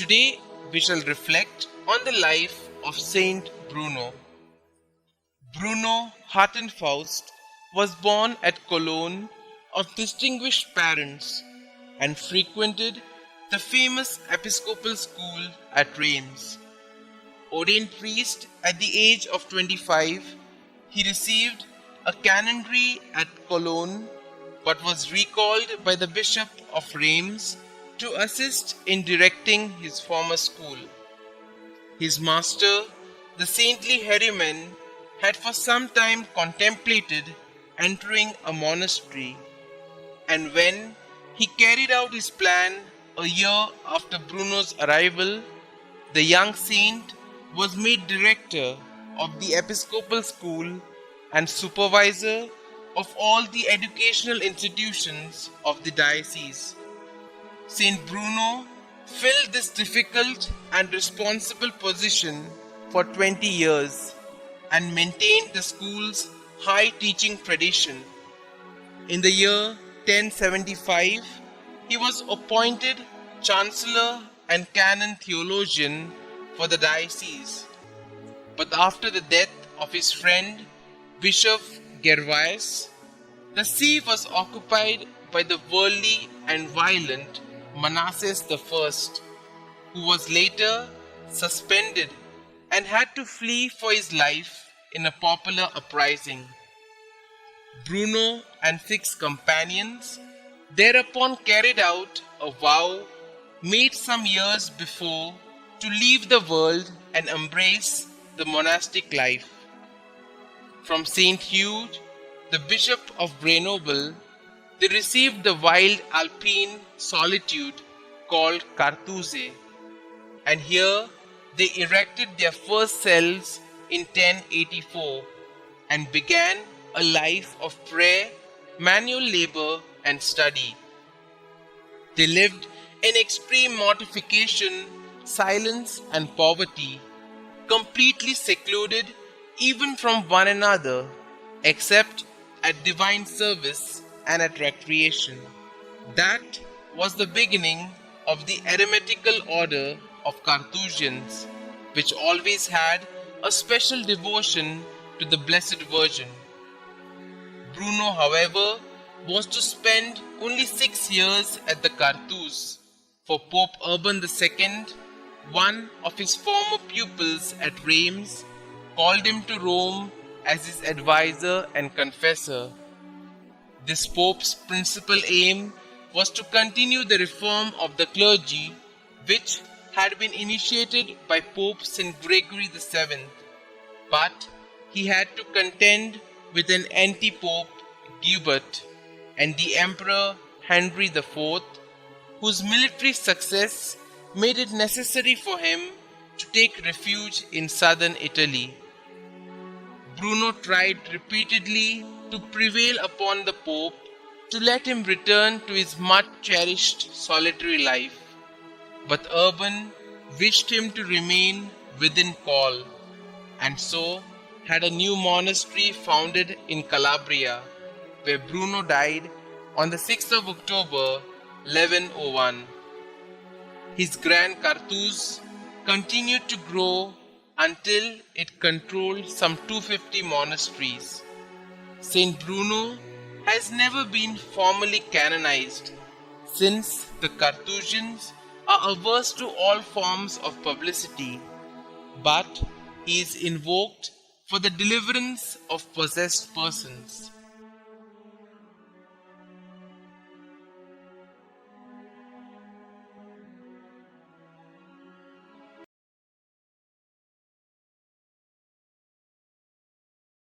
Today we shall reflect on the life of St Bruno. Bruno Hartenfaust was born at Cologne of distinguished parents and frequented the famous Episcopal school at Reims. Ordained priest at the age of 25, he received a canonry at Cologne but was recalled by the Bishop of Reims to assist in directing his former school. His master, the saintly Herriman, had for some time contemplated entering a monastery, and when he carried out his plan a year after Bruno's arrival, the young saint was made director of the Episcopal school and supervisor of all the educational institutions of the diocese. St. Bruno filled this difficult and responsible position for 20 years and maintained the school's high teaching tradition. In the year 1075, he was appointed Chancellor and Canon Theologian for the diocese. But after the death of his friend, Bishop Gervais, the see was occupied by the worldly and violent Manasses I, who was later suspended and had to flee for his life in a popular uprising. Bruno and 6 companions thereupon carried out a vow made some years before to leave the world and embrace the monastic life. From Saint Hugh, the Bishop of Grenoble, they received the wild alpine solitude called Cartouze, and here they erected their first cells in 1084 and began a life of prayer, manual labor and study. They lived in extreme mortification, silence and poverty, completely secluded even from one another, except at divine service and at recreation. That was the beginning of the eremitical order of Carthusians, which always had a special devotion to the Blessed Virgin. Bruno, however, was to spend only 6 years at the Cartouze, for Pope Urban II, one of his former pupils at Reims, called him to Rome as his advisor and confessor. This pope's principal aim was to continue the reform of the clergy, which had been initiated by Pope St Gregory VII, but he had to contend with an anti-pope, Guibert, and the Emperor Henry IV, whose military success made it necessary for him to take refuge in southern Italy. Bruno tried repeatedly to prevail upon the Pope to let him return to his much-cherished solitary life, but Urban wished him to remain within call, and so had a new monastery founded in Calabria, where Bruno died on the 6th of October 1101. His Grand Cartouze continued to grow until it controlled some 250 monasteries. St. Bruno has never been formally canonized, since the Carthusians are averse to all forms of publicity, but he is invoked for the deliverance of possessed persons.